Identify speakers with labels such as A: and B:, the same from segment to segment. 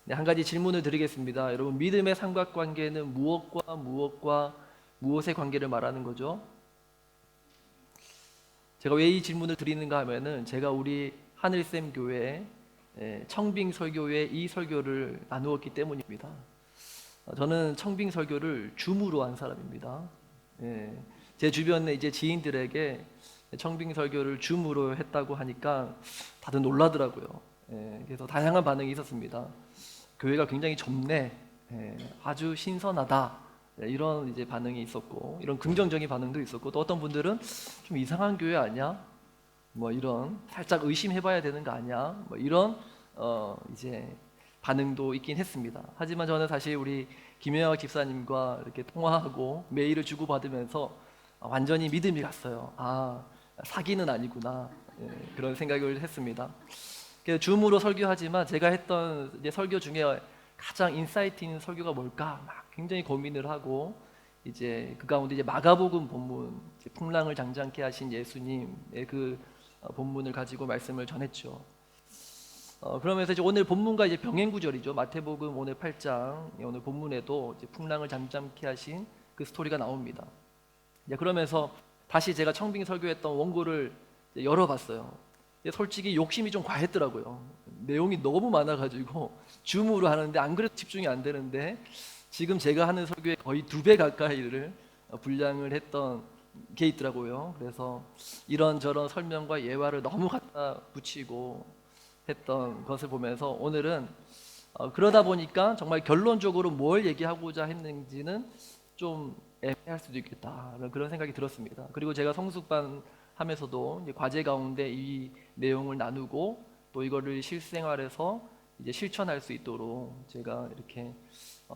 A: 네, 한 가지 질문을 드리겠습니다. 여러분, 믿음의 삼각관계는 무엇과 무엇의 관계를 말하는 거죠? 제가 왜 이 질문을 드리는가 하면은 제가 우리 하늘샘 교회 청빙 설교회 이 설교를 나누었기 때문입니다. 저는 청빙 설교를 줌으로 한 사람입니다. 예, 제 주변에 이제 지인들에게 청빙 설교를 줌으로 했다고 하니까 다들 놀라더라고요. 그래서 다양한 반응이 있었습니다. 교회가 굉장히 좁네, 아주 신선하다, 이런 이제 반응이 있었고, 이런 긍정적인 반응도 있었고, 또 어떤 분들은 좀 이상한 교회 아니야? 뭐 이런 살짝 의심해봐야 되는 거 아니야? 뭐 이런 이제 반응도 있긴 했습니다. 하지만 저는 사실 우리 김영학 집사님과 이렇게 통화하고 메일을 주고받으면서 완전히 믿음이 갔어요. 아, 사기는 아니구나. 그런 생각을 했습니다. 그래서 줌으로 설교하지만 제가 했던 이제 설교 중에 가장 인사이트 있는 설교가 뭘까? 막 굉장히 고민을 하고 이제 그 가운데 이제 마가복음 본문, 이제 풍랑을 장장케 하신 예수님의 그 본문을 가지고 말씀을 전했죠. 그러면서 이제 오늘 본문과 이제 병행 구절이죠. 마태복음 오늘 8장 오늘 본문에도 이제 풍랑을 잠잠케 하신 그 스토리가 나옵니다. 이제 그러면서 다시 제가 청빙 설교했던 원고를 열어봤어요. 솔직히 욕심이 좀 과했더라고요. 내용이 너무 많아가지고 줌으로 하는데 안 그래도 집중이 안 되는데 지금 제가 하는 설교의 거의 2배 가까이를 분량을 했던 게 있더라고요. 그래서 이런저런 설명과 예화를 너무 갖다 붙이고 했던 것을 보면서 오늘은 그러다 보니까 정말 결론적으로 뭘 얘기하고자 했는지는 좀 애매할 수도 있겠다 그런 생각이 들었습니다. 그리고 제가 성숙반 하면서도 이제 과제 가운데 이 내용을 나누고 또 이거를 실생활에서 이제 실천할 수 있도록 제가 이렇게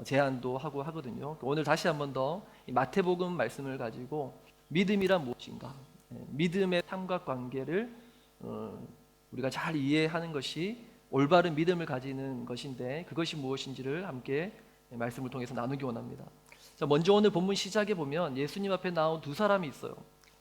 A: 제안도 하고 하거든요. 오늘 다시 한번 더 마태복음 말씀을 가지고 믿음이란 무엇인가, 믿음의 삼각관계를 우리가 잘 이해하는 것이 올바른 믿음을 가지는 것인데 그것이 무엇인지를 함께 말씀을 통해서 나누기 원합니다. 자, 먼저 오늘 본문 시작에 보면 예수님 앞에 나온 2사람이 있어요.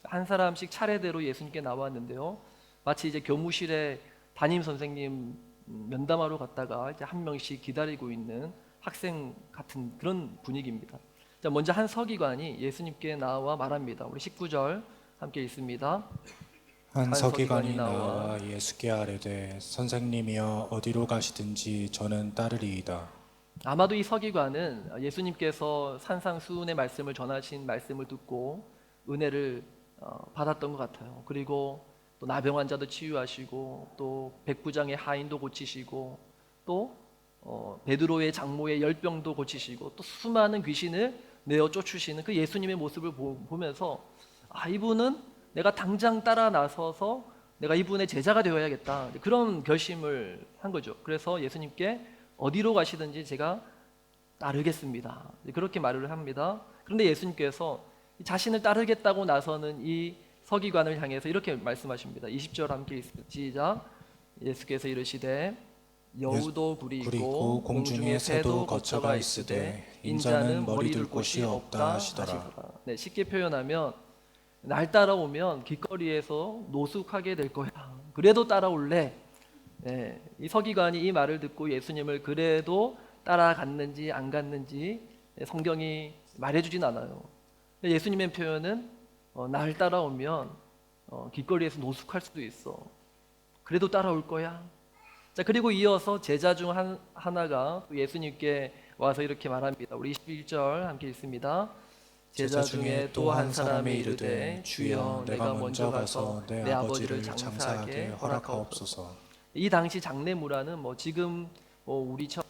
A: 한 사람씩 차례대로 예수님께 나왔는데요. 마치 이제 교무실에 담임 선생님 면담하러 갔다가 이제 한 명씩 기다리고 있는 학생 같은 그런 분위기입니다. 자, 먼저 한 서기관이 예수님께 나와 말합니다. 우리 19절 함께 읽습니다.
B: 한
A: 한 서기관이
B: 서기관이
A: 나와
B: 나와 예수께 아뢰되 선생님이여 어디로 가시든지 저는 따르리이다.
A: 아마도 이 서기관은 예수님께서 산상수훈의 말씀을 전하신 말씀을 듣고 은혜를 받았던 것 같아요. 그리고 또 나병 환자도 치유하시고 또 백부장의 하인도 고치시고 또 베드로의 장모의 열병도 고치시고 또 수많은 귀신을 내어 쫓으시는 그 예수님의 모습을 보면서 아, 이분은 내가 당장 따라 나서서 내가 이분의 제자가 되어야겠다 그런 결심을 한 거죠. 그래서 예수님께 어디로 가시든지 제가 따르겠습니다. 그렇게 말을 합니다. 그런데 예수님께서 자신을 따르겠다고 나서는 이 서기관을 향해서 이렇게 말씀하십니다. 20절 함께 읽습니다. 시작. 예수께서 이르시되 여우도 굴이 있고 공중에 새도 거처가 있으되 인자는 머리 둘 곳이 없다 하시더라. 네, 쉽게 표현하면 날 따라오면 길거리에서 노숙하게 될 거야. 그래도 따라올래? 네, 이 서기관이 이 말을 듣고 예수님을 그래도 따라갔는지 안 갔는지 성경이 말해주진 않아요. 예수님의 표현은 날 따라오면 길거리에서 노숙할 수도 있어. 그래도 따라올 거야. 자, 그리고 이어서 제자 중 하나가 예수님께 와서 이렇게 말합니다. 우리 21절 함께 읽습니다. 제자 중에 또 한 사람이 이르되 주여 내가 먼저 가서 내 아버지를 장사하게 허락하옵소서. 이 당시 장례문화는 뭐 지금 우리처럼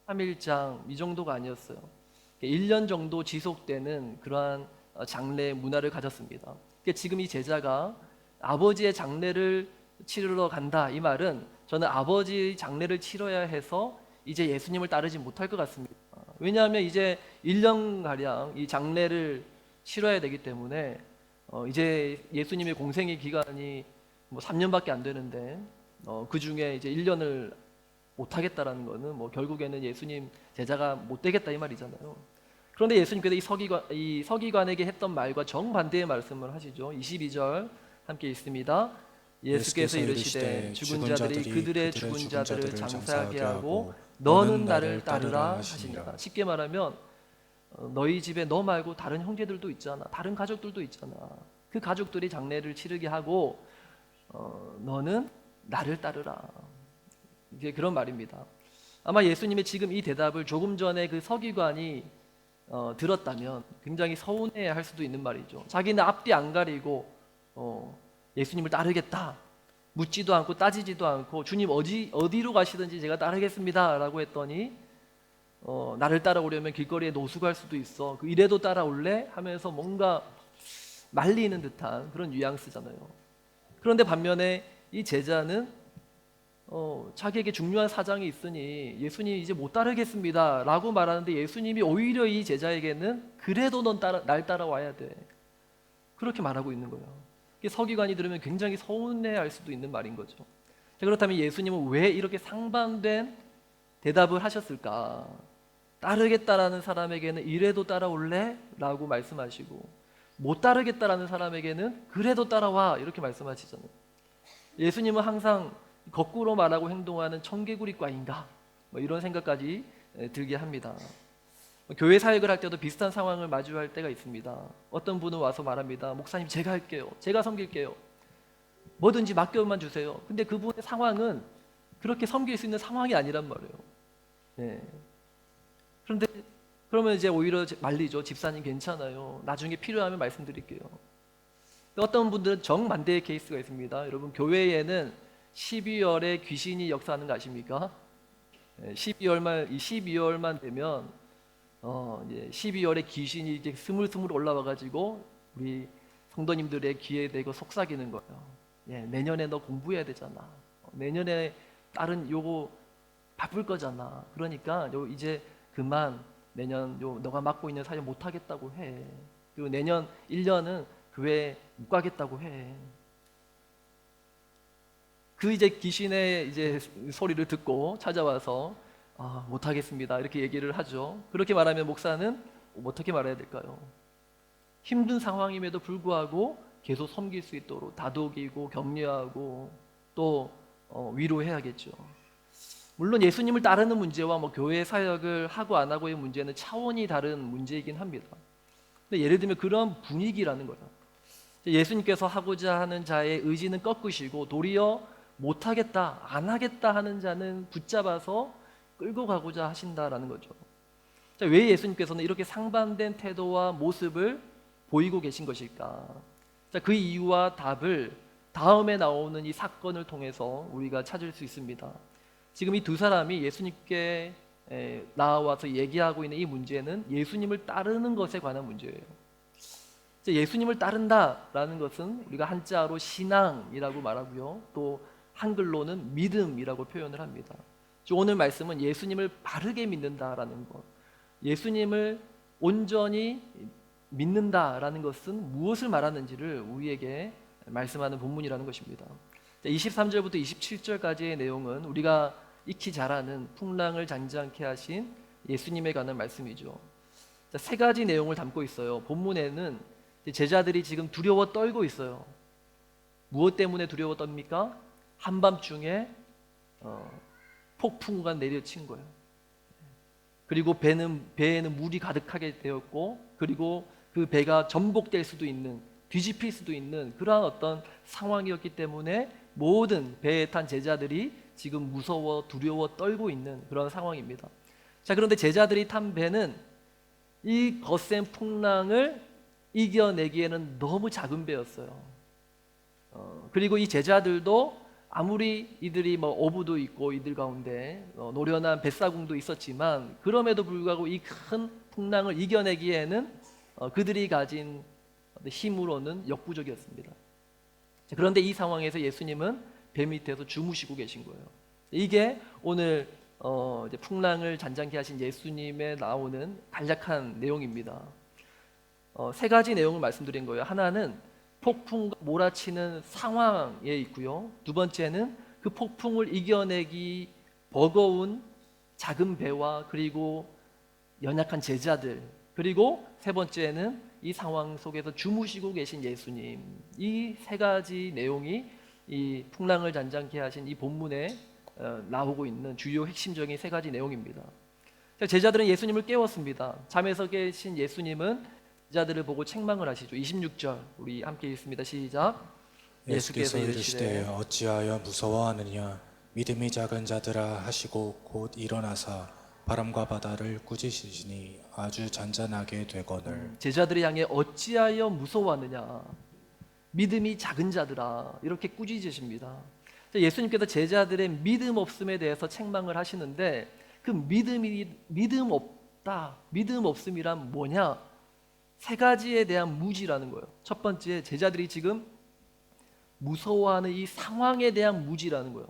A: 3일장 이 정도가 아니었어요. 1년 정도 지속되는 그러한 장례 문화를 가졌습니다. 지금 이 제자가 아버지의 장례를 치르러 간다 이 말은 저는 아버지 장례를 치러야 해서 이제 예수님을 따르지 못할 것 같습니다. 왜냐하면 이제 1년가량 이 장례를 치러야 되기 때문에 이제 예수님의 공생의 기간이 뭐 3년밖에 안 되는데 그 중에 이제 1년을 못 하겠다라는 거는 뭐 결국에는 예수님 제자가 못 되겠다 이 말이잖아요. 그런데 예수님께서 이 서기관에게 했던 말과 정반대의 말씀을 하시죠. 22절 함께 읽습니다. 예수께서 이르시되 죽은 자들이 그들의 죽은 자들을 장사하게 하고 너는 나를 따르라 하시니라. 쉽게 말하면 너희 집에 너 말고 다른 형제들도 있잖아. 다른 가족들도 있잖아. 그 가족들이 장례를 치르게 하고 너는 나를 따르라. 이게 그런 말입니다. 아마 예수님의 지금 이 대답을 조금 전에 그 서기관이 들었다면 굉장히 서운해할 수도 있는 말이죠. 자기는 앞뒤 안 가리고 예수님을 따르겠다. 묻지도 않고 따지지도 않고 주님 어디로 가시든지 제가 따르겠습니다 라고 했더니 나를 따라오려면 길거리에 노숙할 수도 있어. 이래도 따라올래? 하면서 뭔가 말리는 듯한 그런 뉘앙스잖아요. 그런데 반면에 이 제자는 자기에게 중요한 사장이 있으니 예수님 이제 못 따르겠습니다 라고 말하는데 예수님이 오히려 이 제자에게는 그래도 넌 날 따라와야 돼 그렇게 말하고 있는 거예요. 이게 서기관이 들으면 굉장히 서운해할 수도 있는 말인 거죠. 자, 그렇다면 예수님은 왜 이렇게 상반된 대답을 하셨을까? 따르겠다라는 사람에게는 이래도 따라올래? 라고 말씀하시고 못 따르겠다라는 사람에게는 그래도 따라와 이렇게 말씀하시잖아요. 예수님은 항상 거꾸로 말하고 행동하는 청개구리과인가? 이런 생각까지 들게 합니다. 교회 사역을 할 때도 비슷한 상황을 마주할 때가 있습니다. 어떤 분은 와서 말합니다. 목사님 제가 할게요. 제가 섬길게요. 뭐든지 맡겨만 주세요. 근데 그분의 상황은 그렇게 섬길 수 있는 상황이 아니란 말이에요. 네. 그런데 그러면 이제 오히려 말리죠. 집사님 괜찮아요. 나중에 필요하면 말씀드릴게요. 어떤 분들은 정반대의 케이스가 있습니다. 여러분 교회에는 12월에 귀신이 역사하는 거 아십니까? 12월만 되면 이제 12월에 귀신이 이제 스물스물 올라와 가지고 우리 성도님들의 귀에 대고 속삭이는 거예요. 내년에 너 공부해야 되잖아. 내년에 다른 요거 바쁠 거잖아. 그러니까 이제 그만 내년 너가 맡고 있는 사역 못 하겠다고 해. 그리고 내년 1년은 교회 못 가겠다고 해. 그 이제 귀신의 이제 소리를 듣고 찾아와서 못 하겠습니다. 이렇게 얘기를 하죠. 그렇게 말하면 목사는 어떻게 말해야 될까요? 힘든 상황임에도 불구하고 계속 섬길 수 있도록 다독이고 격려하고 또 위로해야겠죠. 물론 예수님을 따르는 문제와 교회 사역을 하고 안 하고의 문제는 차원이 다른 문제이긴 합니다. 근데 예를 들면 그런 분위기라는 거예요. 예수님께서 하고자 하는 자의 의지는 꺾으시고 도리어 못하겠다, 안 하겠다 하는 자는 붙잡아서 끌고 가고자 하신다라는 거죠. 자, 왜 예수님께서는 이렇게 상반된 태도와 모습을 보이고 계신 것일까? 자, 그 이유와 답을 다음에 나오는 이 사건을 통해서 우리가 찾을 수 있습니다. 지금 이 두 사람이 예수님께 나와서 얘기하고 있는 이 문제는 예수님을 따르는 것에 관한 문제예요. 예수님을 따른다라는 것은 우리가 한자로 신앙이라고 말하고요. 또 한글로는 믿음이라고 표현을 합니다. 오늘 말씀은 예수님을 바르게 믿는다라는 것. 예수님을 온전히 믿는다라는 것은 무엇을 말하는지를 우리에게 말씀하는 본문이라는 것입니다. 23절부터 27절까지의 내용은 우리가 익히 잘 아는 풍랑을 잔잔케 하신 예수님에 관한 말씀이죠. 세 가지 내용을 담고 있어요. 본문에는 제자들이 지금 두려워 떨고 있어요. 무엇 때문에 두려워 떱니까? 한밤중에 폭풍우가 내려친 거예요. 그리고 배에는 물이 가득하게 되었고, 그리고 그 배가 전복될 수도 있는, 뒤집힐 수도 있는 그러한 어떤 상황이었기 때문에 모든 배에 탄 제자들이 지금 무서워 두려워 떨고 있는 그런 상황입니다. 자, 그런데 제자들이 탄 배는 이 거센 풍랑을 이겨내기에는 너무 작은 배였어요. 그리고 이 제자들도 아무리 이들이 어부도 있고 이들 가운데 노련한 뱃사공도 있었지만 그럼에도 불구하고 이 큰 풍랑을 이겨내기에는 그들이 가진 힘으로는 역부족이었습니다. 그런데 이 상황에서 예수님은 배 밑에서 주무시고 계신 거예요. 이게 오늘 이제 풍랑을 잔잔케 하신 예수님에 나오는 간략한 내용입니다. 세 가지 내용을 말씀드린 거예요. 하나는 폭풍과 몰아치는 상황에 있고요. 두 번째는 그 폭풍을 이겨내기 버거운 작은 배와 그리고 연약한 제자들, 그리고 세 번째는 이 상황 속에서 주무시고 계신 예수님. 이 세 가지 내용이 이 풍랑을 잔잔케 하신 이 본문의 나오고 있는 주요 핵심적인 세 가지 내용입니다. 제자들은 예수님을 깨웠습니다. 잠에서 깨신 예수님은 제자들을 보고 책망을 하시죠. 26절 우리 함께 읽습니다. 시작.
B: 예수께서 이르시되 어찌하여 무서워하느냐 믿음이 작은 자들아 하시고 곧 일어나사 바람과 바다를 꾸짖으시니 아주 잔잔하게 되거늘.
A: 제자들을 향해 어찌하여 무서워하느냐 믿음이 작은 자들아 이렇게 꾸짖으십니다. 예수님께서 제자들의 믿음 없음에 대해서 책망을 하시는데 그 믿음 없다, 믿음 없음이란 뭐냐? 세 가지에 대한 무지라는 거예요. 첫 번째, 제자들이 지금 무서워하는 이 상황에 대한 무지라는 거예요.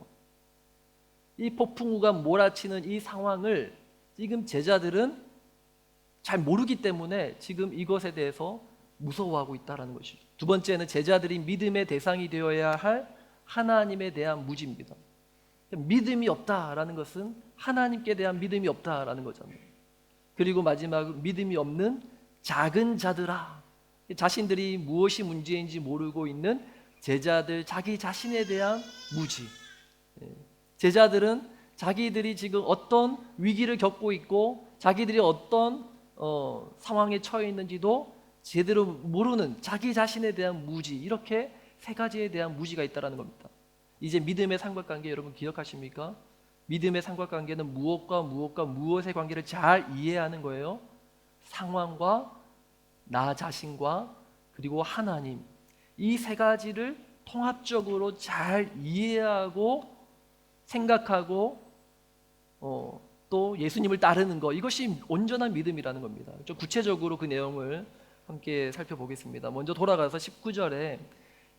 A: 이 폭풍우가 몰아치는 이 상황을 지금 제자들은 잘 모르기 때문에 지금 이것에 대해서 무서워하고 있다는 것이죠. 두 번째는 제자들이 믿음의 대상이 되어야 할 하나님에 대한 무지입니다. 믿음이 없다라는 것은 하나님께 대한 믿음이 없다라는 거잖아요. 그리고 마지막으로 믿음이 없는 작은 자들아, 자신들이 무엇이 문제인지 모르고 있는 제자들 자기 자신에 대한 무지. 제자들은 자기들이 지금 어떤 위기를 겪고 있고 자기들이 어떤 상황에 처해 있는지도 제대로 모르는 자기 자신에 대한 무지, 이렇게 세 가지에 대한 무지가 있다는 겁니다. 이제 믿음의 삼각관계 여러분 기억하십니까? 믿음의 삼각관계는 무엇과 무엇의 관계를 잘 이해하는 거예요. 상황과 나 자신과 그리고 하나님, 이 세 가지를 통합적으로 잘 이해하고 생각하고 또 예수님을 따르는 것, 이것이 온전한 믿음이라는 겁니다. 좀 구체적으로 그 내용을 함께 살펴보겠습니다. 먼저 돌아가서 19절에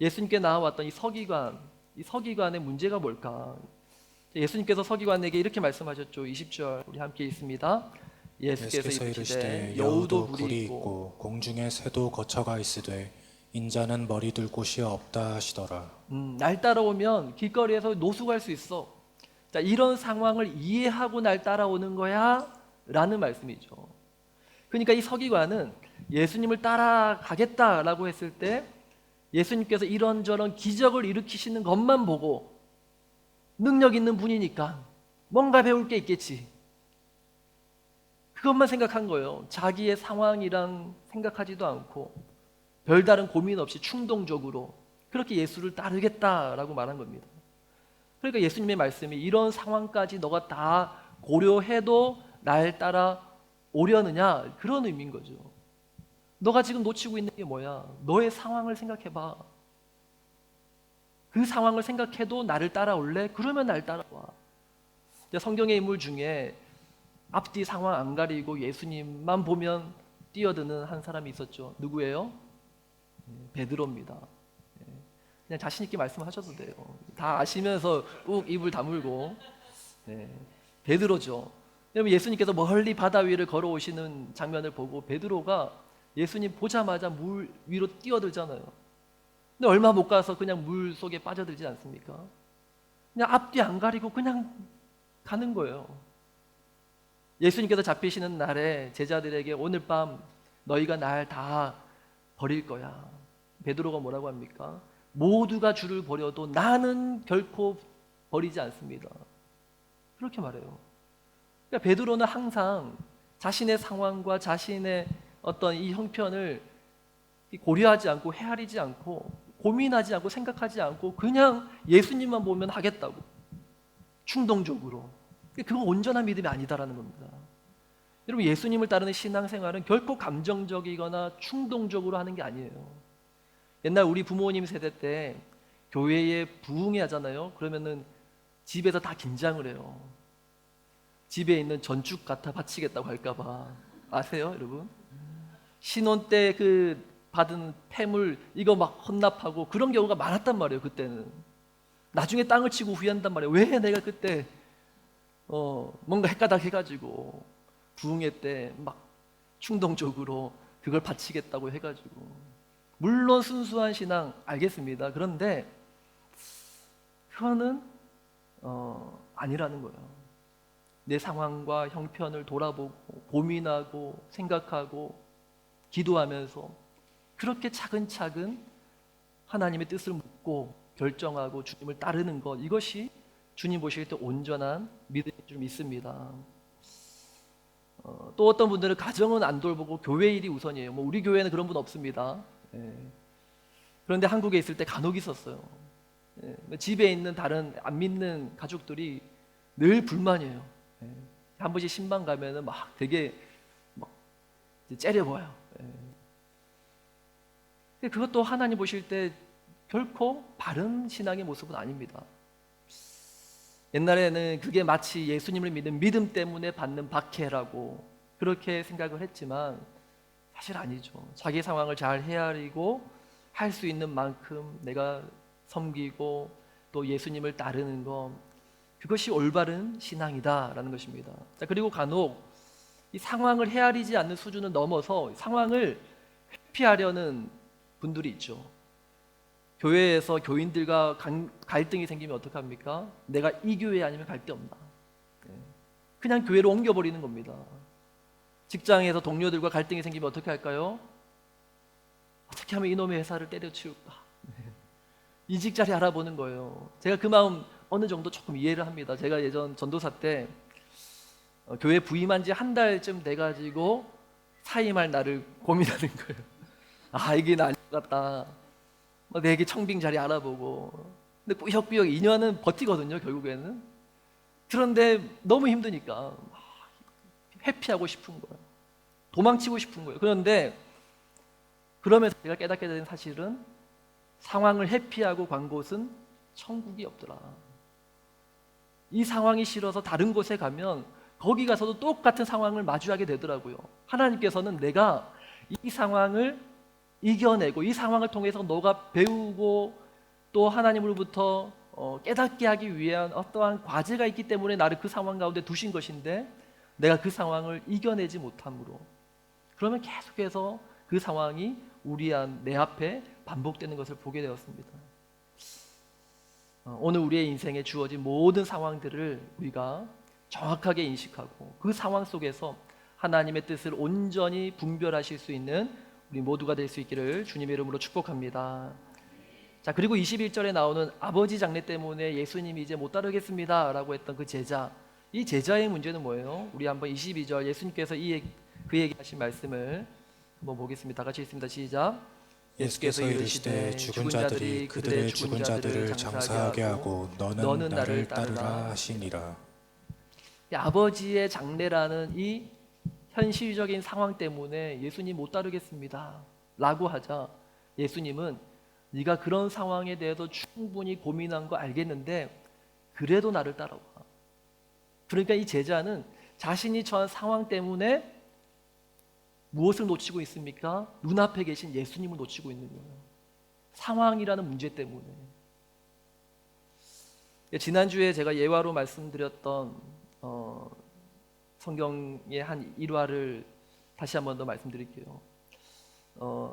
A: 예수님께 나와왔던 이 서기관의 문제가 뭘까? 예수님께서 서기관에게 이렇게 말씀하셨죠. 20절 우리 함께 읽습니다. 예수께서 이르시되 여우도 굴이 있고
B: 공중에 새도 거처가 있으되 인자는 머리 둘 곳이 없다 하시더라.
A: 날 따라오면 길거리에서 노숙할 수 있어. 자, 이런 상황을 이해하고 날 따라오는 거야 라는 말씀이죠. 그러니까 이 서기관은 예수님을 따라가겠다라고 했을 때 예수님께서 이런저런 기적을 일으키시는 것만 보고 능력 있는 분이니까 뭔가 배울 게 있겠지, 그것만 생각한 거예요. 자기의 상황이랑 생각하지도 않고 별다른 고민 없이 충동적으로 그렇게 예수를 따르겠다라고 말한 겁니다. 그러니까 예수님의 말씀이 이런 상황까지 너가 다 고려해도 날 따라 오려느냐, 그런 의미인 거죠. 너가 지금 놓치고 있는 게 뭐야? 너의 상황을 생각해봐. 그 상황을 생각해도 나를 따라올래? 그러면 날 따라와. 성경의 인물 중에 앞뒤 상황 안 가리고 예수님만 보면 뛰어드는 한 사람이 있었죠. 누구예요? 베드로입니다. 그냥 자신 있게 말씀하셔도 돼요. 다 아시면서 꾹 입을 다물고. 베드로죠. 여러분, 예수님께서 멀리 바다 위를 걸어오시는 장면을 보고 베드로가 예수님 보자마자 물 위로 뛰어들잖아요. 근데 얼마 못 가서 그냥 물 속에 빠져들지 않습니까? 그냥 앞뒤 안 가리고 그냥 가는 거예요. 예수님께서 잡히시는 날에 제자들에게 오늘 밤 너희가 날 다 버릴 거야. 베드로가 뭐라고 합니까? 모두가 주를 버려도 나는 결코 버리지 않습니다. 그렇게 말해요. 그러니까 베드로는 항상 자신의 상황과 자신의 어떤 이 형편을 고려하지 않고 헤아리지 않고 고민하지 않고 생각하지 않고 그냥 예수님만 보면 하겠다고 충동적으로. 그건 온전한 믿음이 아니다라는 겁니다. 여러분, 예수님을 따르는 신앙생활은 결코 감정적이거나 충동적으로 하는 게 아니에요. 옛날 우리 부모님 세대 때 교회에 부흥회 하잖아요. 그러면은 집에서 다 긴장을 해요. 집에 있는 전축 갖다 바치겠다고 할까봐. 아세요, 여러분? 신혼 때 그 받은 폐물 이거 막 헌납하고 그런 경우가 많았단 말이에요. 그때는 나중에 땅을 치고 후회한단 말이에요. 왜 내가 그때 뭔가 헷가닥 해가지고 부흥회 때 막 충동적으로 그걸 바치겠다고 해가지고. 물론 순수한 신앙 알겠습니다. 그런데 그거는 아니라는 거예요. 내 상황과 형편을 돌아보고 고민하고 생각하고 기도하면서 그렇게 차근차근 하나님의 뜻을 묻고 결정하고 주님을 따르는 것, 이것이 주님 보실 때 온전한 믿음이 좀 있습니다. 또 어떤 분들은 가정은 안 돌보고 교회 일이 우선이에요. 뭐 우리 교회는 그런 분 없습니다. 예. 그런데 한국에 있을 때 간혹 있었어요. 예. 집에 있는 다른 안 믿는 가족들이 늘 불만이에요. 예. 한 번씩 신방 가면은 막 되게 막 째려봐요. 예. 근데 그것도 하나님 보실 때 결코 바른 신앙의 모습은 아닙니다. 옛날에는 그게 마치 예수님을 믿는 믿음 때문에 받는 박해라고 그렇게 생각을 했지만 사실 아니죠. 자기 상황을 잘 헤아리고 할 수 있는 만큼 내가 섬기고 또 예수님을 따르는 것, 그것이 올바른 신앙이다라는 것입니다. 자, 그리고 간혹 이 상황을 헤아리지 않는 수준을 넘어서 상황을 회피하려는 분들이 있죠. 교회에서 교인들과 갈등이 생기면 어떡합니까? 내가 이 교회 아니면 갈 데 없나? 그냥 교회로 옮겨버리는 겁니다. 직장에서 동료들과 갈등이 생기면 어떻게 할까요? 어떻게 하면 이놈의 회사를 때려치울까? 이직 자리 알아보는 거예요. 제가 그 마음 어느 정도 조금 이해를 합니다. 제가 예전 전도사 때 교회 부임한 지 한 달쯤 돼가지고 사임할 날을 고민하는 거예요. 아, 이게 난리 같다. 내게 청빙 자리 알아보고. 근데 꾸역꾸역 2년은 버티거든요, 결국에는. 그런데 너무 힘드니까 회피하고 싶은 거예요. 도망치고 싶은 거예요. 그런데 그러면서 제가 깨닫게 된 사실은 상황을 회피하고 간 곳은 천국이 없더라. 이 상황이 싫어서 다른 곳에 가면 거기 가서도 똑같은 상황을 마주하게 되더라고요. 하나님께서는 내가 이 상황을 이겨내고 이 상황을 통해서 너가 배우고 또 하나님으로부터 깨닫게 하기 위한 어떠한 과제가 있기 때문에 나를 그 상황 가운데 두신 것인데 내가 그 상황을 이겨내지 못함으로 그러면 계속해서 그 상황이 내 앞에 반복되는 것을 보게 되었습니다. 오늘 우리의 인생에 주어진 모든 상황들을 우리가 정확하게 인식하고 그 상황 속에서 하나님의 뜻을 온전히 분별하실 수 있는 우리 모두가 될 수 있기를 주님의 이름으로 축복합니다. 자, 그리고 21절에 나오는 아버지 장례 때문에 예수님이 이제 못 따르겠습니다 라고 했던 그 제자, 이 제자의 문제는 뭐예요? 우리 한번 22절 예수님께서 그 얘기하신 말씀을 한번 보겠습니다. 다 같이 읽습니다. 시작.
B: 예수께서 이르시되 죽은 자들이 그들의 죽은 자들을 장사하게 하고 너는 나를 따르라 하시니라.
A: 아버지의 장례라는 이 현실적인 상황 때문에 예수님 못 따르겠습니다 라고 하자 예수님은 네가 그런 상황에 대해서 충분히 고민한 거 알겠는데 그래도 나를 따라와. 그러니까 이 제자는 자신이 처한 상황 때문에 무엇을 놓치고 있습니까? 눈앞에 계신 예수님을 놓치고 있는 거예요. 상황이라는 문제 때문에. 지난주에 제가 예화로 말씀드렸던 성경의 한 일화를 다시 한 번 더 말씀드릴게요.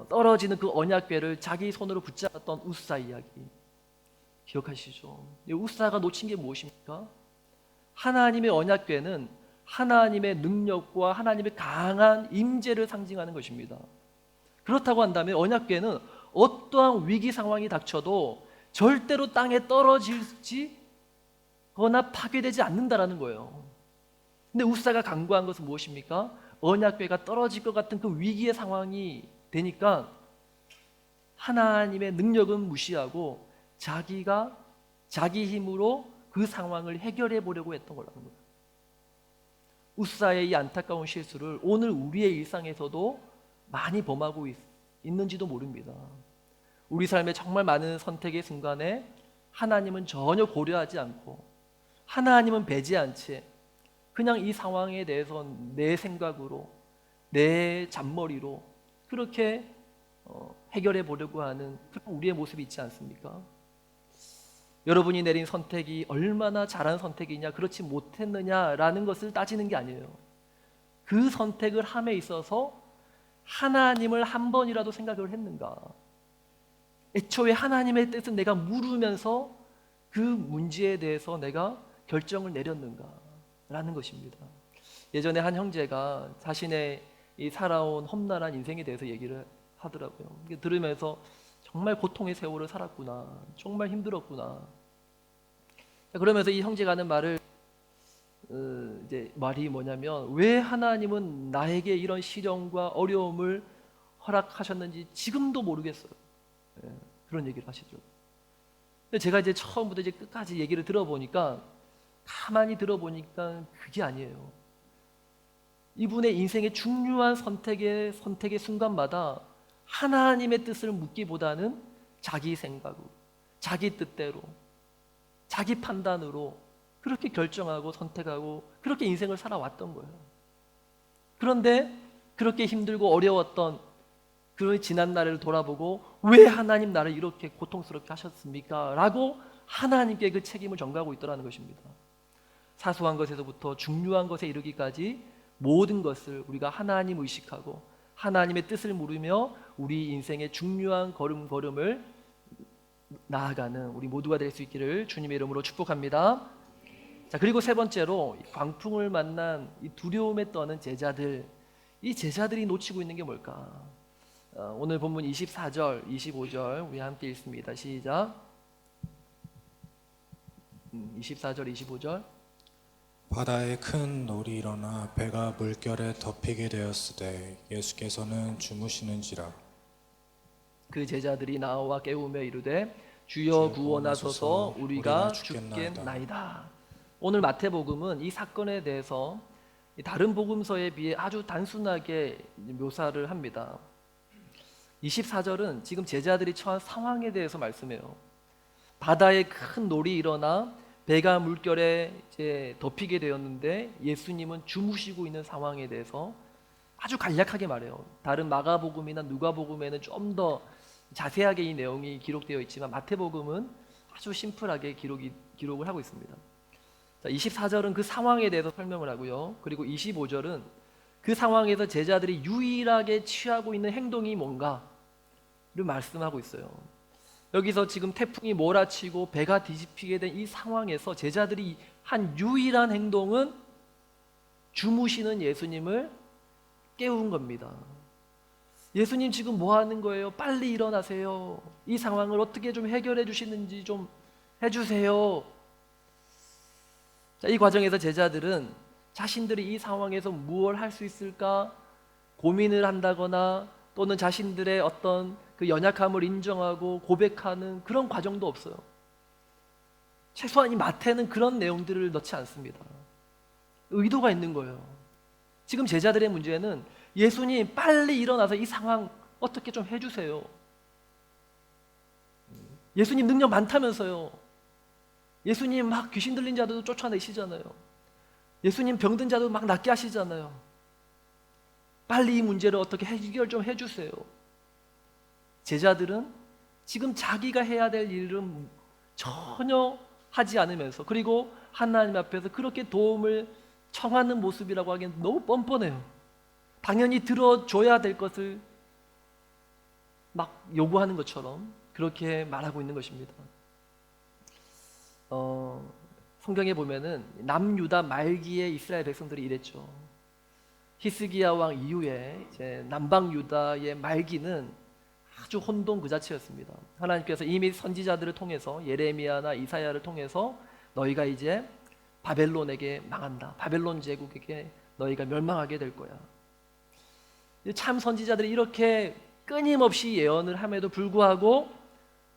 A: 떨어지는 그 언약궤를 자기 손으로 붙잡았던 우사 이야기 기억하시죠? 우사가 놓친 게 무엇입니까? 하나님의 언약궤는 하나님의 능력과 하나님의 강한 임재를 상징하는 것입니다. 그렇다고 한다면 언약궤는 어떠한 위기 상황이 닥쳐도 절대로 땅에 떨어질지 거나 파괴되지 않는다라는 거예요. 근데 우사가 간구한 것은 무엇입니까? 언약궤가 떨어질 것 같은 그 위기의 상황이 되니까 하나님의 능력은 무시하고 자기가 자기 힘으로 그 상황을 해결해 보려고 했던 거라는 거예요. 우사의 이 안타까운 실수를 오늘 우리의 일상에서도 많이 범하고 있는지도 모릅니다. 우리 삶의 정말 많은 선택의 순간에 하나님은 전혀 고려하지 않고 하나님은 배제한 채 그냥 이 상황에 대해서 내 생각으로 내 잔머리로 그렇게 해결해 보려고 하는 그런 우리의 모습이 있지 않습니까? 여러분이 내린 선택이 얼마나 잘한 선택이냐 그렇지 못했느냐라는 것을 따지는 게 아니에요. 그 선택을 함에 있어서 하나님을 한 번이라도 생각을 했는가? 애초에 하나님의 뜻은 내가 물으면서 그 문제에 대해서 내가 결정을 내렸는가? 라는 것입니다. 예전에 한 형제가 자신의 이 살아온 험난한 인생에 대해서 얘기를 하더라고요. 들으면서 정말 고통의 세월을 살았구나. 정말 힘들었구나. 그러면서 이 형제가 하는 말을 이제 말이 뭐냐면, 왜 하나님은 나에게 이런 시련과 어려움을 허락하셨는지 지금도 모르겠어요. 예, 그런 얘기를 하시죠. 근데 제가 이제 처음부터 이제 끝까지 얘기를 들어보니까, 가만히 들어보니까 그게 아니에요. 이분의 인생의 중요한 선택의 순간마다 하나님의 뜻을 묻기보다는 자기 생각으로, 자기 뜻대로, 자기 판단으로 그렇게 결정하고 선택하고 그렇게 인생을 살아왔던 거예요. 그런데 그렇게 힘들고 어려웠던 그 지난 날을 돌아보고, 왜 하나님 나를 이렇게 고통스럽게 하셨습니까? 라고 하나님께 그 책임을 전가하고 있더라는 것입니다. 사소한 것에서부터 중요한 것에 이르기까지 모든 것을 우리가 하나님 의식하고 하나님의 뜻을 물으며 우리 인생의 중요한 걸음걸음을 나아가는 우리 모두가 될 수 있기를 주님의 이름으로 축복합니다. 자, 그리고 세 번째로 광풍을 만난 이 두려움에 떠는 제자들, 이 제자들이 놓치고 있는 게 뭘까? 오늘 본문 24절, 25절 우리 함께 읽습니다. 시작. 24절, 25절.
B: 바다에 큰 놀이 일어나 배가 물결에 덮이게 되었으되 예수께서는 주무시는지라.
A: 그 제자들이 나와 깨우며 이르되 주여 구원하소서, 우리가 죽겠나이다. 오늘 마태복음은 이 사건에 대해서 다른 복음서에 비해 아주 단순하게 묘사를 합니다. 24절은 지금 제자들이 처한 상황에 대해서 말씀해요. 바다에 큰 놀이 일어나 배가 물결에 이제 덮이게 되었는데 예수님은 주무시고 있는 상황에 대해서 아주 간략하게 말해요. 다른 마가복음이나 누가복음에는 좀 더 자세하게 이 내용이 기록되어 있지만 마태복음은 아주 심플하게 기록을 하고 있습니다. 자, 24절은 그 상황에 대해서 설명을 하고요. 그리고 25절은 그 상황에서 제자들이 유일하게 취하고 있는 행동이 뭔가를 말씀하고 있어요. 여기서 지금 태풍이 몰아치고 배가 뒤집히게 된 이 상황에서 제자들이 한 유일한 행동은 주무시는 예수님을 깨운 겁니다. 예수님 지금 뭐 하는 거예요? 빨리 일어나세요. 이 상황을 어떻게 좀 해결해 주시는지 좀 해주세요. 자, 이 과정에서 제자들은 자신들이 이 상황에서 무엇을 할 수 있을까 고민을 한다거나 또는 자신들의 어떤 그 연약함을 인정하고 고백하는 그런 과정도 없어요. 최소한 이 마태는 그런 내용들을 넣지 않습니다. 의도가 있는 거예요. 지금 제자들의 문제는 예수님 빨리 일어나서 이 상황 어떻게 좀 해주세요. 예수님 능력 많다면서요. 예수님 막 귀신 들린 자들도 쫓아내시잖아요. 예수님 병든 자도 막 낫게 하시잖아요. 빨리 이 문제를 어떻게 해결 좀 해주세요. 제자들은 지금 자기가 해야 될 일은 전혀 하지 않으면서, 그리고 하나님 앞에서 그렇게 도움을 청하는 모습이라고 하기엔 너무 뻔뻔해요. 당연히 들어줘야 될 것을 막 요구하는 것처럼 그렇게 말하고 있는 것입니다. 성경에 보면은 남유다 말기에 이스라엘 백성들이 이랬죠. 히스기야 왕 이후에 이제 남방 유다의 말기는 아주 혼돈 그 자체였습니다. 하나님께서 이미 선지자들을 통해서 예레미야나 이사야를 통해서 너희가 이제 바벨론에게 망한다. 바벨론 제국에게 너희가 멸망하게 될 거야. 참 선지자들이 이렇게 끊임없이 예언을 함에도 불구하고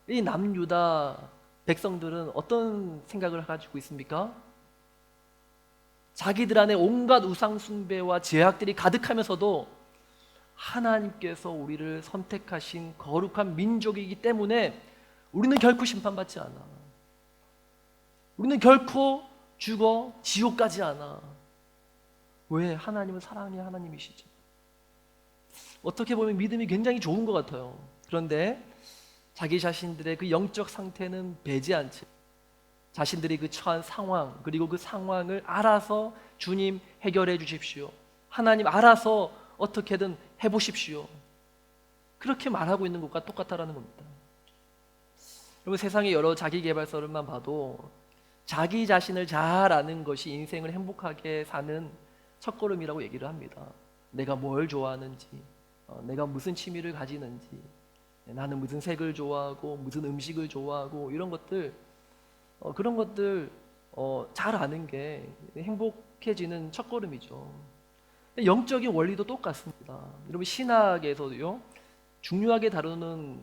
A: 이 남유다 백성들은 어떤 생각을 가지고 있습니까? 자기들 안에 온갖 우상 숭배와 제약들이 가득하면서도 하나님께서 우리를 선택하신 거룩한 민족이기 때문에 우리는 결코 심판받지 않아. 우리는 결코 죽어 지옥 가지 않아. 왜? 하나님은 사랑의 하나님이시죠. 어떻게 보면 믿음이 굉장히 좋은 것 같아요. 그런데 자기 자신들의 그 영적 상태는 배제한 채 자신들이 그 처한 상황, 그리고 그 상황을 알아서 주님 해결해 주십시오, 하나님 알아서 어떻게든 해보십시오, 그렇게 말하고 있는 것과 똑같다라는 겁니다. 여러분, 세상의 여러 자기계발서를만 봐도 자기 자신을 잘 아는 것이 인생을 행복하게 사는 첫걸음이라고 얘기를 합니다. 내가 뭘 좋아하는지, 내가 무슨 취미를 가지는지, 나는 무슨 색을 좋아하고 무슨 음식을 좋아하고 이런 것들, 그런 것들 잘 아는 게 행복해지는 첫걸음이죠. 영적인 원리도 똑같습니다. 여러분 신학에서도요 중요하게 다루는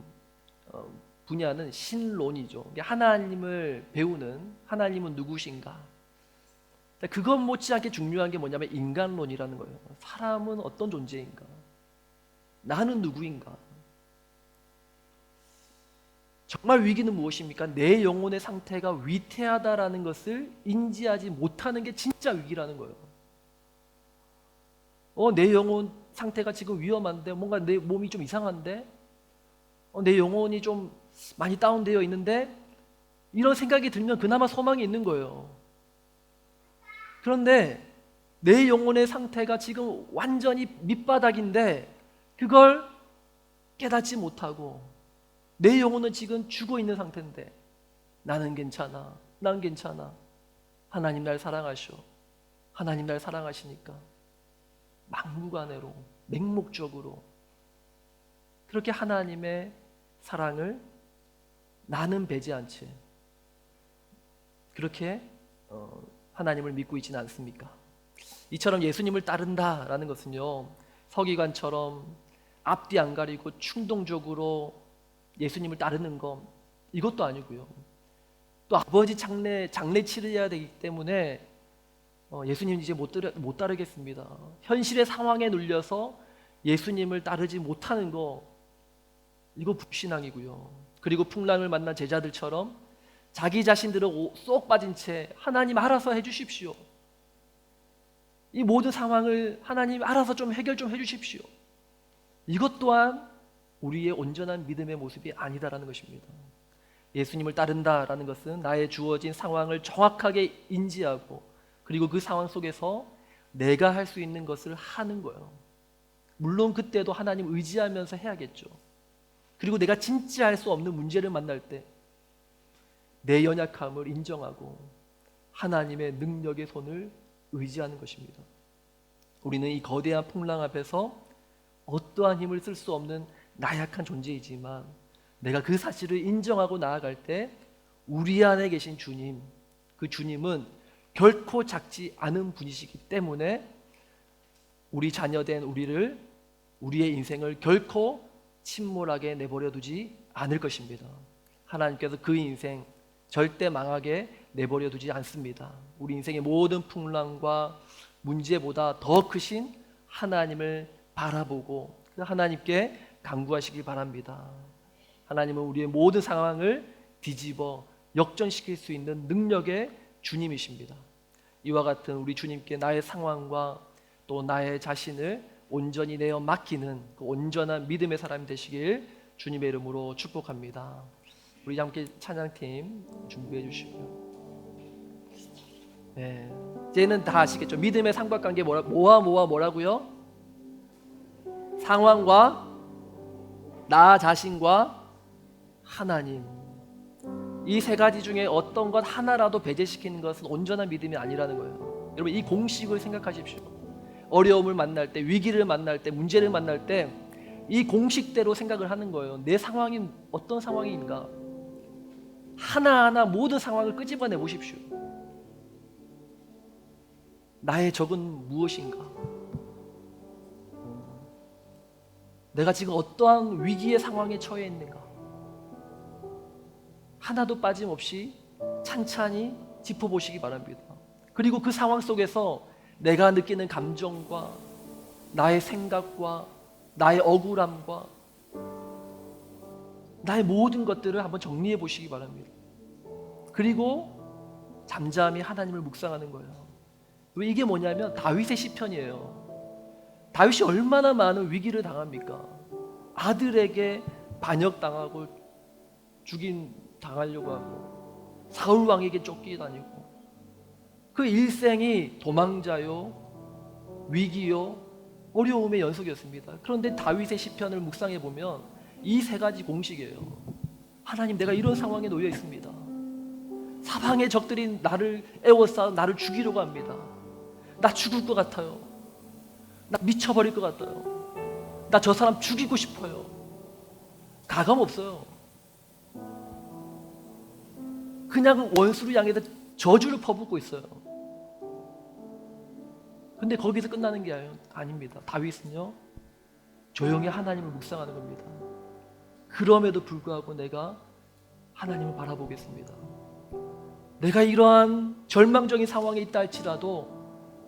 A: 분야는 신론이죠. 하나님을 배우는 하나님은 누구신가. 그것 못지않게 중요한 게 뭐냐면 인간론이라는 거예요. 사람은 어떤 존재인가? 나는 누구인가? 정말 위기는 무엇입니까? 내 영혼의 상태가 위태하다라는 것을 인지하지 못하는 게 진짜 위기라는 거예요. 내 영혼 상태가 지금 위험한데, 뭔가 내 몸이 좀 이상한데, 내 영혼이 좀 많이 다운되어 있는데, 이런 생각이 들면 그나마 소망이 있는 거예요. 그런데 내 영혼의 상태가 지금 완전히 밑바닥인데 그걸 깨닫지 못하고 내 영혼은 지금 죽어 있는 상태인데 나는 괜찮아, 난 괜찮아. 하나님 날 사랑하셔. 하나님 날 사랑하시니까 막무가내로 맹목적으로 그렇게 하나님의 사랑을 나는 배제한 채 그렇게 하나님을 믿고 있지는 않습니까? 이처럼 예수님을 따른다라는 것은요 서기관처럼 앞뒤 안 가리고 충동적으로 예수님을 따르는 것 이것도 아니고요. 또 아버지 장례 치르야 되기 때문에 예수님 이제 못 따르겠습니다. 현실의 상황에 눌려서 예수님을 따르지 못하는 거 이거 불신앙이고요. 그리고 풍랑을 만난 제자들처럼 자기 자신들은 쏙 빠진 채 하나님 알아서 해주십시오. 이 모든 상황을 하나님 알아서 좀 해결 좀 해주십시오. 이것 또한 우리의 온전한 믿음의 모습이 아니다라는 것입니다. 예수님을 따른다라는 것은 나의 주어진 상황을 정확하게 인지하고 그리고 그 상황 속에서 내가 할 수 있는 것을 하는 거예요. 물론 그때도 하나님 의지하면서 해야겠죠. 그리고 내가 진짜 할 수 없는 문제를 만날 때 내 연약함을 인정하고 하나님의 능력의 손을 의지하는 것입니다. 우리는 이 거대한 풍랑 앞에서 어떠한 힘을 쓸 수 없는 나약한 존재이지만 내가 그 사실을 인정하고 나아갈 때 우리 안에 계신 주님, 그 주님은 결코 작지 않은 분이시기 때문에 우리 자녀된 우리의 인생을 결코 침몰하게 내버려 두지 않을 것입니다. 하나님께서 그 인생 절대 망하게 내버려 두지 않습니다. 우리 인생의 모든 풍랑과 문제보다 더 크신 하나님을 바라보고 하나님께 간구하시길 바랍니다. 하나님은 우리의 모든 상황을 뒤집어 역전시킬 수 있는 능력의 주님이십니다. 이와 같은 우리 주님께 나의 상황과 또 나의 자신을 온전히 내어 맡기는 그 온전한 믿음의 사람이 되시길 주님의 이름으로 축복합니다. 우리 함께 찬양팀 준비해 주시고요. 네, 이제는 다 아시겠죠? 믿음의 삼각관계 뭐라고요? 상황과 나 자신과 하나님. 이 세 가지 중에 어떤 것 하나라도 배제시키는 것은 온전한 믿음이 아니라는 거예요. 여러분 이 공식을 생각하십시오. 어려움을 만날 때, 위기를 만날 때, 문제를 만날 때 이 공식대로 생각을 하는 거예요. 내 상황이 어떤 상황인가? 하나하나 모든 상황을 끄집어내 보십시오. 나의 적은 무엇인가? 내가 지금 어떠한 위기의 상황에 처해 있는가? 하나도 빠짐없이 찬찬히 짚어보시기 바랍니다. 그리고 그 상황 속에서 내가 느끼는 감정과 나의 생각과 나의 억울함과 나의 모든 것들을 한번 정리해 보시기 바랍니다. 그리고 잠잠히 하나님을 묵상하는 거예요. 왜 이게 뭐냐면 다윗의 시편이에요. 다윗이 얼마나 많은 위기를 당합니까? 아들에게 반역당하고 당하려고 하고 사울 왕에게 쫓기다니고 그 일생이 도망자요, 위기요, 어려움의 연속이었습니다. 그런데 다윗의 시편을 묵상해 보면 이 세 가지 공식이에요. 하나님, 내가 이런 상황에 놓여 있습니다. 사방의 적들이 나를 애워싸 나를 죽이려고 합니다. 나 죽을 것 같아요. 나 미쳐버릴 것 같아요. 나 저 사람 죽이고 싶어요. 가감 없어요. 그냥 원수를 향해서 저주를 퍼붓고 있어요. 근데 거기서 끝나는 게 아닙니다. 다윗은요, 조용히 하나님을 묵상하는 겁니다. 그럼에도 불구하고 내가 하나님을 바라보겠습니다. 내가 이러한 절망적인 상황에 있다 할지라도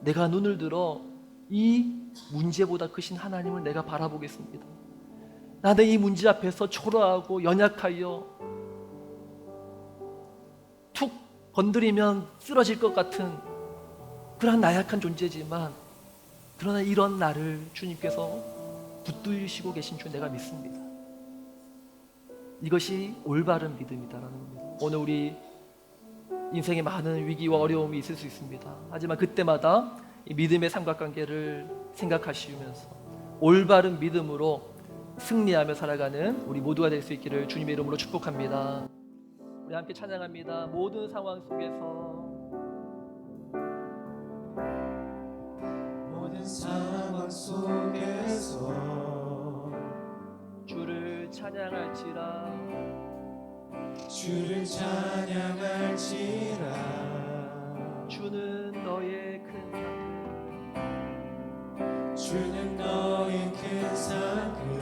A: 내가 눈을 들어 이 문제보다 크신 하나님을 내가 바라보겠습니다. 나는 이 문제 앞에서 초라하고 연약하여 툭 건드리면 쓰러질 것 같은 그러한 나약한 존재지만, 그러나 이런 나를 주님께서 붙들으시고 계신 줄 내가 믿습니다. 이것이 올바른 믿음이다라는 겁니다. 오늘 우리 인생에 많은 위기와 어려움이 있을 수 있습니다. 하지만 그때마다 이 믿음의 삼각관계를 생각하시면서 올바른 믿음으로 승리하며 살아가는 우리 모두가 될 수 있기를 주님의 이름으로 축복합니다. 우리 함께 찬양합니다. 모든 상황 속에서,
B: 모든 상황 속에서
A: 주를 찬양할지라,
B: 주를 찬양할지라.
A: 주는 너의 큰 산들,
B: 주는 너의 큰 산들,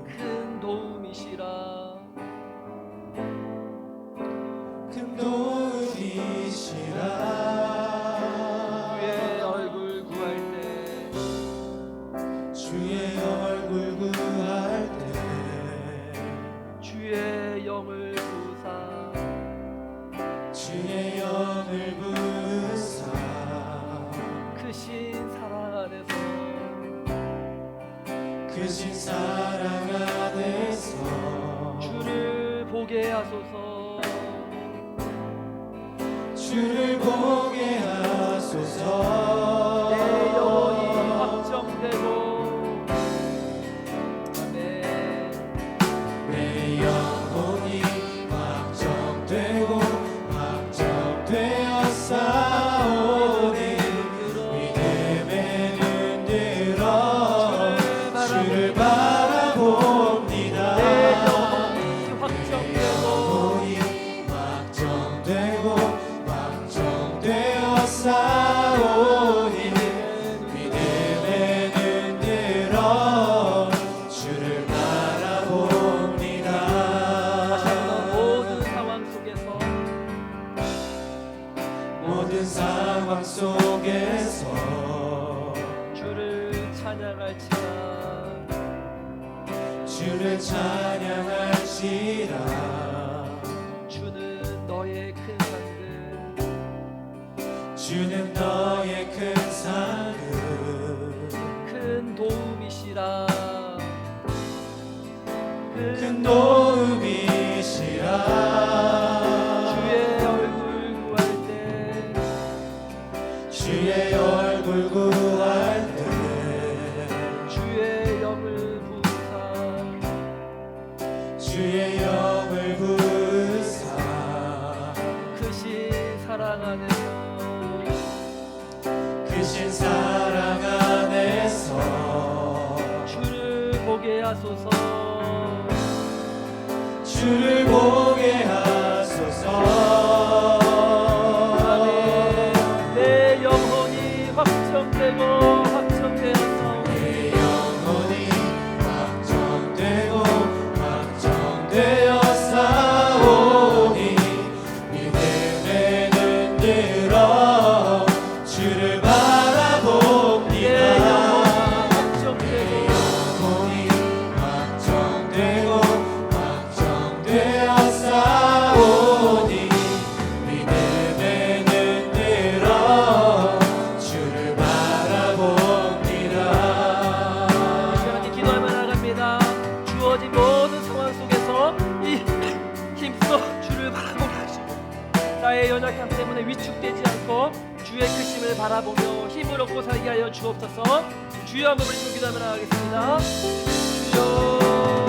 A: 큰 도움이시라.
B: 큰 도움이시라.
A: 주의 얼굴 구할 때,
B: 주의 얼굴 구할 때
A: 주의 영을 부사,
B: 주의 영을 부사
A: 크신 사랑 안에서,
B: 크신 사랑 안에서
A: 주를 보게 하소서.
B: 주를 보게 하소서.
A: 내 영혼이 확정되고, 아멘.
B: 내 영혼이 확정되고 확정되었사오니 믿음에 눈들어 주를 바라봅니다.
A: 내 영혼이 확정되고,
B: 확정되고 확정되었사오니 믿음에 눈들어 주를 바라봅니다.
A: 다시 한번 모든 상황 속에서,
B: 모든 상황 속에서
A: 주를 찬양할지라,
B: 주를 찬양할지라.
A: 주는 너의 큰 산들,
B: 주는 너의 큰 산들,
A: 큰 도움이시라.
B: 큰 도움이시라.
A: 주의 얼굴 구할 때,
B: 주의 얼굴 구할 때
A: 주의 영을 부사,
B: 주의 영을 부사
A: 크신 사랑 안에서,
B: 크신 사랑 안에서
A: 주를 보게 하소서.
B: 주를 보게 하소서.
A: 아멘. 내 영혼이 확정되고 확정되었사오니,
B: 내 영혼이 확정되고 확정되었사오니 믿음에 눈들어 주를 바라봅니다.
A: 내 영혼이 확정되고,
B: 영혼이 확정되고 확정되었사오니 믿음에 눈들어 주를 바라봅니다.
A: 시간이 기도하며 나갑니다. 주어진 모든 상황 속에서 이 힘써 주를 바라보게 하시고, 나의 연약함 때문에 위축되지 않고 주의 크심을 바라보며 힘을 얻고 살게 하여 주옵소서. 주여 한번 부르시고 기도하며 나가겠습니다. 주여